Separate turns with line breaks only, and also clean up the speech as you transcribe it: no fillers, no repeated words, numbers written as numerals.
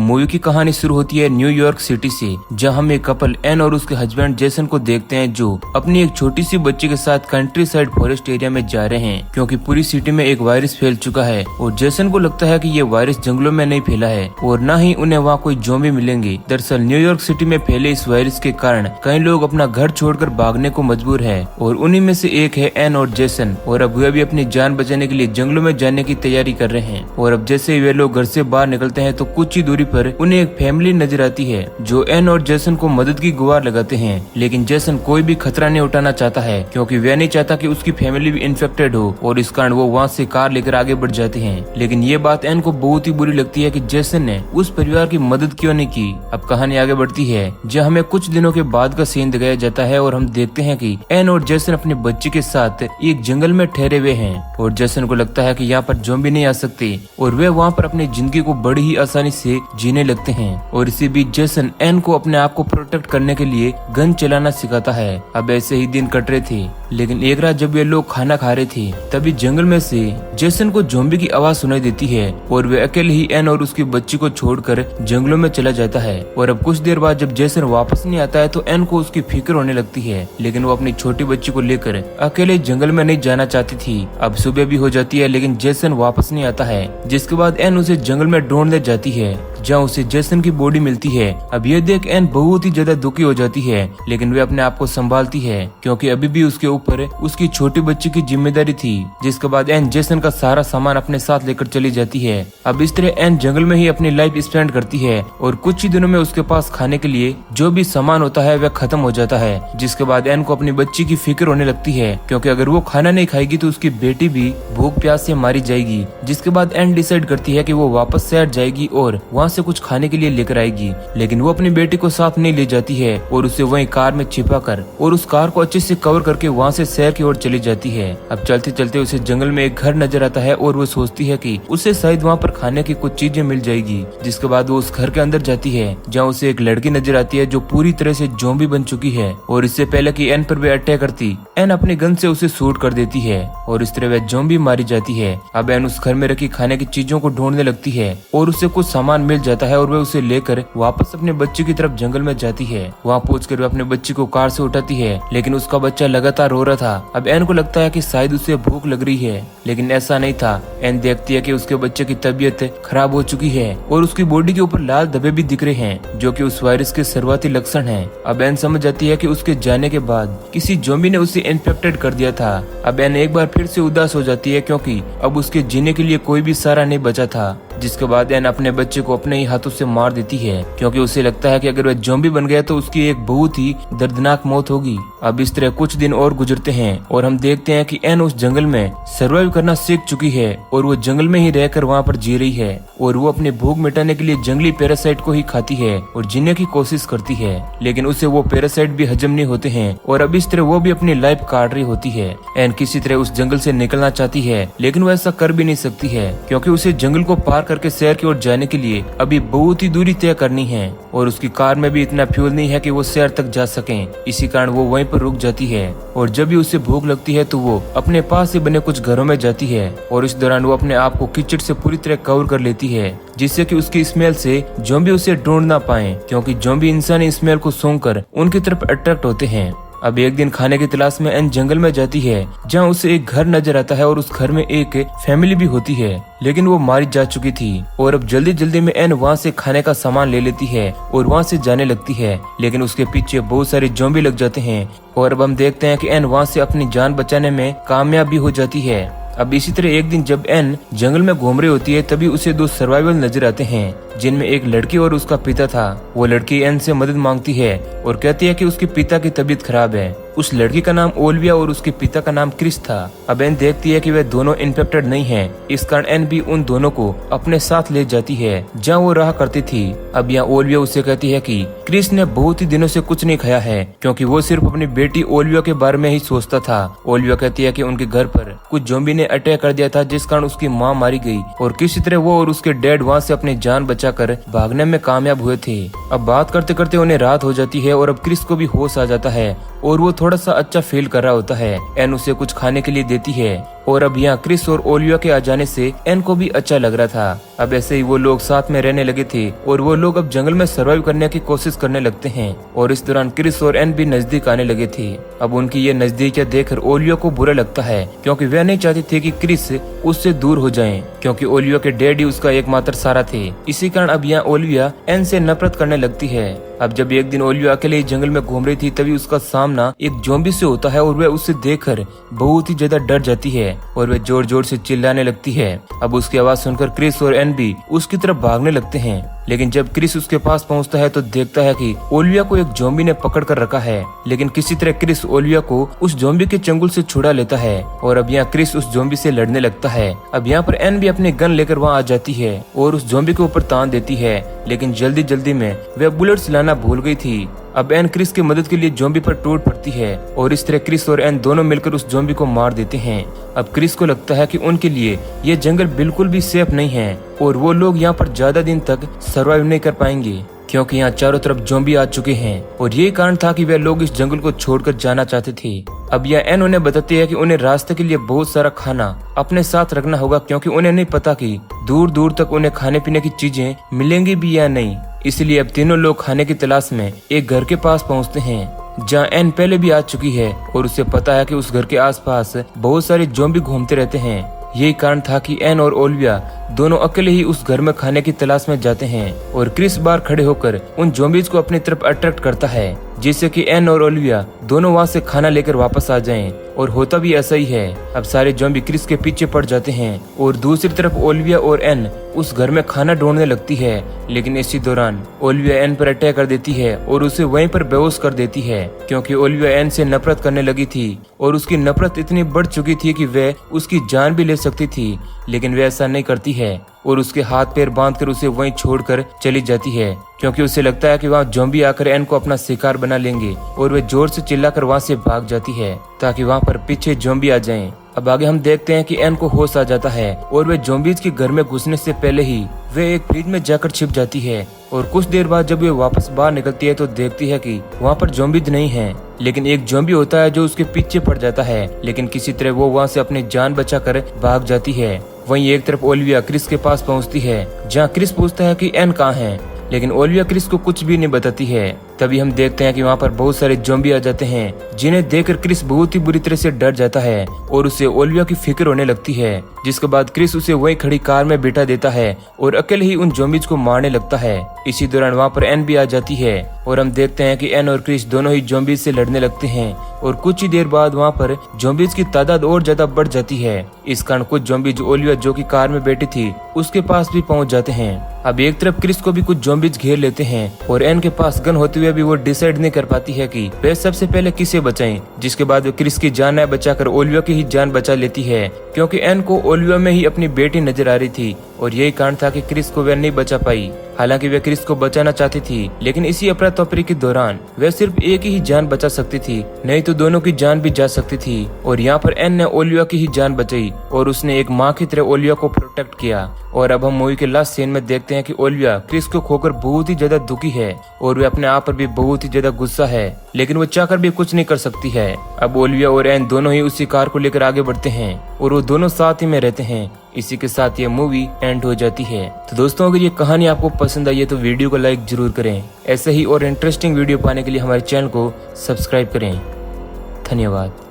Movie की कहानी शुरू होती है न्यूयॉर्क सिटी से, जहां हम एक कपल एन और उसके हस्बैंड जेसन को देखते हैं जो अपनी एक छोटी सी बच्ची के साथ कंट्री साइड फॉरेस्ट एरिया में जा रहे हैं, क्योंकि पूरी सिटी में एक वायरस फैल चुका है और जेसन को लगता है कि ये वायरस जंगलों में नहीं फैला है और न ही उन्हें वहाँ कोई ज़ॉम्बी मिलेंगे। दरअसल न्यूयॉर्क सिटी में फैले इस वायरस के कारण कई लोग अपना घर छोड़कर भागने को मजबूर है और उन्हीं में से एक है एन और जेसन। और अब वे भी अपनी जान बचाने के लिए जंगलों में जाने की तैयारी कर रहे हैं। और अब जैसे ही वे लोग घर से बाहर निकलते हैं तो कुछ ही दूरी पर उन्हें एक फैमिली नजर आती है जो एन और जेसन को मदद की गुहार लगाते हैं। लेकिन जेसन कोई भी खतरा नहीं उठाना चाहता है, क्योंकि वह नहीं चाहता कि उसकी फैमिली भी इन्फेक्टेड हो, और इस कारण वो वहाँ से कार लेकर आगे बढ़ जाते हैं। लेकिन ये बात एन को बहुत ही बुरी लगती है कि जेसन ने उस परिवार की मदद क्यों नहीं की। अब कहानी आगे बढ़ती है जहाँ हमें कुछ दिनों के बाद का सीन दिखाया जाता है और हम देखते हैं कि एन और जेसन अपने बच्चे के साथ एक जंगल में ठहरे हुए हैं और जेसन को लगता है कि यहाँ पर ज़ॉम्बी नहीं आ सकते और वे वहाँ पर अपनी जिंदगी को बड़ी ही आसानी से जीने लगते हैं। और इसी बीच जेसन एन को अपने आप को प्रोटेक्ट करने के लिए गन चलाना सिखाता है। अब ऐसे ही दिन कट रहे थे, लेकिन एक रात जब ये लोग खाना खा रहे थे तभी जंगल में से जेसन को ज़ॉम्बी की आवाज सुनाई देती है और वे अकेले ही एन और उसकी बच्ची को छोड़कर जंगलों में चला जाता है। और अब कुछ देर बाद जब जेसन वापस नहीं आता है तो एन को उसकी फिक्र होने लगती है, लेकिन वो अपनी छोटी बच्ची को लेकर अकेले जंगल में नहीं जाना चाहती थी। अब सुबह भी हो जाती है लेकिन जेसन वापस नहीं आता है, जिसके बाद एन उसे जंगल में ढूंढने जाती है जहाँ उसे जेसन की बॉडी मिलती है। अब ये देख एन बहुत ही ज्यादा दुखी हो जाती है, लेकिन वे अपने आप को संभालती है क्योंकि अभी भी उसके ऊपर उसकी छोटी बच्ची की जिम्मेदारी थी। जिसके बाद एन जेसन का सारा सामान अपने साथ लेकर चली जाती है। अब इस तरह एन जंगल में ही अपनी लाइफ स्पेंड करती है और कुछ ही दिनों में उसके पास खाने के लिए जो भी सामान होता है वह खत्म हो जाता है। जिसके बाद एन को अपनी बच्ची की फिक्र होने लगती है, क्योंकि अगर वो खाना नहीं खाएगी तो उसकी बेटी भी भूख प्यास से मारी जाएगी। जिसके बाद एन डिसाइड करती है कि वो वापस शहर जाएगी और वहाँ से कुछ खाने के लिए लेकर आएगी, लेकिन वो अपनी बेटी को साथ नहीं ले जाती है और उसे वहीं कार में छिपा कर और उस कार को अच्छे से कवर करके वहाँ से शहर की ओर चली जाती है। अब चलते चलते उसे जंगल में एक घर नजर आता है और वो सोचती है कि उसे शायद वहाँ पर खाने की कुछ चीजें मिल जाएगी। जिसके बाद वो उस घर के अंदर जाती है जहाँ उसे एक लड़की नजर आती है जो पूरी तरह से ज़ॉम्बी बन चुकी है और इससे पहले कि एन पर वे अटैक करती, एन अपने गन से उसे शूट कर देती है और इस तरह वह ज़ॉम्बी मारी जाती है। अब एन उस घर में रखी खाने की चीजों को ढूंढने लगती है और उसे कुछ सामान मिल जाता है और वह उसे लेकर वापस अपने बच्चे की तरफ जंगल में जाती है। वहाँ पहुंचकर वह अपने बच्ची को कार से उठाती है, लेकिन उसका बच्चा लगातार रो रहा था। अब एन को लगता है कि शायद उसे भूख लग रही है, लेकिन ऐसा नहीं था। एन देखती है कि उसके बच्चे की तबीयत खराब हो चुकी है और उसकी बॉडी के ऊपर लाल धब्बे भी दिख रहे हैं, जो कि उस वायरस के शुरुआती लक्षण हैं। अब एन समझ जाती है कि उसके जाने के बाद किसी ज़ॉम्बी ने उसे इन्फेक्टेड कर दिया था। अब एन एक बार फिर से उदास हो जाती है, क्योंकि अब उसके जीने के लिए कोई भी सहारा नहीं बचा था। जिसके बाद एन अपने बच्चे को अपने ही हाथों से मार देती है, क्योंकि उसे लगता है कि अगर वह ज़ॉम्बी बन गया तो उसकी एक बहुत ही दर्दनाक मौत होगी। अब इस तरह कुछ दिन और गुजरते हैं और हम देखते हैं कि एन उस जंगल में सर्वाइव करना सीख चुकी है और वो जंगल में ही रहकर वहाँ पर जी रही है और वो अपनी भूख मिटाने के लिए जंगली पैरासाइट को ही खाती है और जीने की कोशिश करती है, लेकिन उसे वो पैरासाइट भी हजम नहीं होते हैं और अब इस तरह वो भी अपनी लाइफ काट रही होती है। एन किसी तरह उस जंगल से निकलना चाहती है, लेकिन वो ऐसा कर भी नहीं सकती है, क्योंकि उसे जंगल को पार करके शहर की ओर जाने के लिए अभी बहुत ही दूरी तय करनी है और उसकी कार में भी इतना फ्यूल नहीं है कि वो शहर तक जा सकें। इसी कारण वो वहीं पर रुक जाती है और जब भी उसे भूख लगती है तो वो अपने पास से बने कुछ घरों में जाती है और इस दौरान वो अपने आप को कीचड़ से पूरी तरह कवर कर लेती है, जिससे कि उसकी स्मेल से ज़ॉम्बी उसे ढूंढ ना पाए, क्योंकि ज़ॉम्बी इंसानी स्मेल को सूंघकर उनकी तरफ अट्रैक्ट होते हैं। अब एक दिन खाने की तलाश में एन जंगल में जाती है जहाँ उसे एक घर नजर आता है और उस घर में एक फैमिली भी होती है, लेकिन वो मारी जा चुकी थी। और अब जल्दी जल्दी में एन वहाँ से खाने का सामान ले लेती है और वहाँ से जाने लगती है, लेकिन उसके पीछे बहुत सारे ज़ॉम्बी लग जाते हैं और अब हम देखते हैं कि एन वहाँ से अपनी जान बचाने में कामयाब भी हो जाती है। अब इसी तरह एक दिन जब एन जंगल में घूम रही होती है तभी उसे दो सर्वाइवल नजर आते हैं, जिनमें एक लड़की और उसका पिता था। वो लड़की एन से मदद मांगती है और कहती है कि उसके पिता की तबीयत खराब है। उस लड़की का नाम ओलिविया और उसके पिता का नाम क्रिस था। अब एन देखती है कि वे दोनों इन्फेक्टेड नहीं हैं, इस कारण एन भी उन दोनों को अपने साथ ले जाती है जहाँ वो रहा करती थी। अब यहाँ ओलिविया उससे कहती है कि क्रिस ने बहुत ही दिनों से कुछ नहीं खाया है, क्योंकि वो सिर्फ अपनी बेटी ओलिविया के बारे में ही सोचता था। ओलिविया कहती है कि उनके घर पर कुछ ज़ॉम्बी ने अटैक कर दिया था, जिस कारण उसकी माँ मारी गई और किसी तरह वो और उसके डैड वहाँ से अपनी जान बचाकर भागने में कामयाब हुए थे। अब बात करते करते उन्हें रात हो जाती है और अब क्रिस को भी होश आ जाता है और वो थोड़ा सा अच्छा फील कर रहा होता है। एन उसे कुछ खाने के लिए देती है और अब यहाँ क्रिस और ओलिविया के आ जाने से एन को भी अच्छा लग रहा था। अब ऐसे ही वो लोग साथ में रहने लगे थे और वो लोग अब जंगल में सर्वाइव करने की कोशिश करने लगते हैं। और इस दौरान क्रिस और एन भी नजदीक आने लगे थे। अब उनकी ये नजदीकियां देखकर ओलिविया को बुरा लगता है, क्योंकि वह नहीं चाहती थी कि क्रिस उससे दूर हो जाएं, क्योंकि ओलिविया के डैडी उसका एकमात्र सहारा थे। इसी कारण अब यहाँ ओलिविया एन से नफरत करने लगती है। अब जब एक दिन ओलिविया अकेले जंगल में घूम रही थी, तभी उसका सामना एक ज़ॉम्बी से होता है और वह उसे देखकर बहुत ही ज्यादा डर जाती है और वह जोर जोर से चिल्लाने लगती है। अब उसकी आवाज सुनकर क्रिस और एन भी उसकी तरफ भागने लगते हैं, लेकिन जब क्रिस उसके पास पहुंचता है तो देखता है कि ओलिविया को एक ज़ॉम्बी ने पकड़ कर रखा है। लेकिन किसी तरह क्रिस ओलिविया को उस ज़ॉम्बी के चंगुल से छुड़ा लेता है और अब यहाँ क्रिस उस ज़ॉम्बी से लड़ने लगता है। अब यहाँ पर एन भी अपने गन लेकर वहाँ आ जाती है और उस ज़ॉम्बी के ऊपर तान देती है, लेकिन जल्दी जल्दी में वह बुलेट्स लाना भूल गई थी। अब एन क्रिस की मदद के लिए ज़ॉम्बी पर टूट पड़ती है और इस तरह क्रिस और एन दोनों मिलकर उस ज़ॉम्बी को मार देते हैं। अब क्रिस को लगता है कि उनके लिए ये जंगल बिल्कुल भी सेफ नहीं है और वो लोग यहाँ पर ज्यादा दिन तक सर्वाइव नहीं कर पाएंगे, क्योंकि यहाँ चारों तरफ ज़ॉम्बी आ चुके हैं और यही कारण था कि वे लोग इस जंगल को छोड़कर जाना चाहते थे। अब यह एन उन्हें बताती है कि उन्हें रास्ते के लिए बहुत सारा खाना अपने साथ रखना होगा, क्योंकि उन्हें नहीं पता कि दूर दूर तक उन्हें खाने पीने की चीजें मिलेंगी भी या नहीं। इसलिए अब तीनों लोग खाने की तलाश में एक घर के पास पहुँचते हैं, जहाँ एन पहले भी आ चुकी है और उसे पता है कि उस घर के आसपास बहुत सारे ज़ॉम्बी घूमते रहते हैं। यही कारण था कि एन और ओलिविया दोनों अकेले ही उस घर में खाने की तलाश में जाते हैं और क्रिस बाहर खड़े होकर उन ज़ॉम्बीज को अपनी तरफ अट्रैक्ट करता है, जिससे कि एन और ओलिविया दोनों वहां से खाना लेकर वापस आ जाएं। और होता भी ऐसा ही है। अब सारे ज़ॉम्बी क्रिस के पीछे पड़ जाते हैं और दूसरी तरफ ओलिविया और एन उस घर में खाना ढूंढने लगती है, लेकिन इसी दौरान ओलिविया एन पर अटैक कर देती है और उसे वहीं पर बेहोश कर देती है, क्योंकि ओलिविया एन से नफरत करने लगी थी और उसकी नफरत इतनी बढ़ चुकी थी कि वह उसकी जान भी ले सकती थी, लेकिन वह ऐसा नहीं करती है और उसके हाथ पैर बांधकर उसे वहीं छोड़कर चली जाती है, क्योंकि उसे लगता है कि वहाँ ज़ॉम्बी आकर एन को अपना शिकार बना लेंगे और वह जोर से चिल्लाकर वहाँ से भाग जाती है ताकि वहाँ पर पीछे ज़ॉम्बी आ जाएं। अब आगे हम देखते हैं कि एन को होश आ जाता है और वह ज़ॉम्बीज के घर में घुसने से पहले ही वह एक फ्रिज में जाकर छिप जाती है और कुछ देर बाद जब वह वापस बाहर निकलती है तो देखती है कि वहाँ पर ज़ॉम्बीज नहीं है, लेकिन एक ज़ॉम्बी होता है जो उसके पीछे पड़ जाता है, लेकिन किसी तरह वो वहाँ से अपनी जान बचाकर भाग जाती है। वहीं एक तरफ ओलिविया क्रिस के पास पहुँचती है, जहाँ क्रिस पूछता है कि एन कहाँ है, लेकिन ओलिविया क्रिस को कुछ भी नहीं बताती है। तभी हम देखते हैं कि वहाँ पर बहुत सारे ज़ॉम्बी आ जाते हैं, जिन्हें देखकर क्रिस बहुत ही बुरी तरह से डर जाता है और उसे ओलिविया की फिक्र होने लगती है, जिसके बाद क्रिस उसे वहीं खड़ी कार में बिठा देता है और अकेले ही उन ज़ॉम्बीज को मारने लगता है। इसी दौरान वहाँ पर एन भी आ जाती है और हम देखते हैं कि एन और क्रिस दोनों ही ज़ॉम्बीज से लड़ने लगते हैं और कुछ ही देर बाद वहाँ पर ज़ॉम्बीज की तादाद और ज्यादा बढ़ जाती है। इस कारण कुछ ज़ॉम्बीज ओलिविया जो कि कार में बैठी थी उसके पास भी पहुँच जाते हैं। अब एक तरफ क्रिस को भी कुछ ज़ॉम्बीज घेर लेते हैं और एन के पास गन होते हुए भी वो डिसाइड नहीं कर पाती है कि वे सबसे पहले किसे बचाएं, जिसके बाद वो क्रिस की जान न बचाकर ओलिविया की ही जान बचा लेती है, क्योंकि एन को ओलिविया में ही अपनी बेटी नजर आ रही थी और यही कारण था कि क्रिस को वह नहीं बचा पाई। हालांकि वह क्रिस को बचाना चाहती थी, लेकिन इसी अफरा तफरी के दौरान वह सिर्फ एक ही जान बचा सकती थी, नहीं तो दोनों की जान भी जा सकती थी। और यहाँ पर एन ने ओलिविया की ही जान बचाई और उसने एक माँ की तरह ओलिविया को प्रोटेक्ट किया। और अब हम मूवी के लास्ट सीन में देखते हैं कि ओलिविया क्रिस को खोकर बहुत ही ज्यादा दुखी है और वह अपने आप पर भी बहुत ही ज्यादा गुस्सा है, लेकिन वो चाहकर भी कुछ नहीं कर सकती है। अब ओलिविया और एन दोनों ही उसी कार को लेकर आगे बढ़ते हैं और वो दोनों साथ ही में रहते हैं। इसी के साथ ये मूवी एंड हो जाती है। तो दोस्तों, अगर ये कहानी आपको पसंद आई है तो वीडियो को लाइक जरूर करें। ऐसे ही और इंटरेस्टिंग वीडियो पाने के लिए हमारे चैनल को सब्सक्राइब करें। धन्यवाद।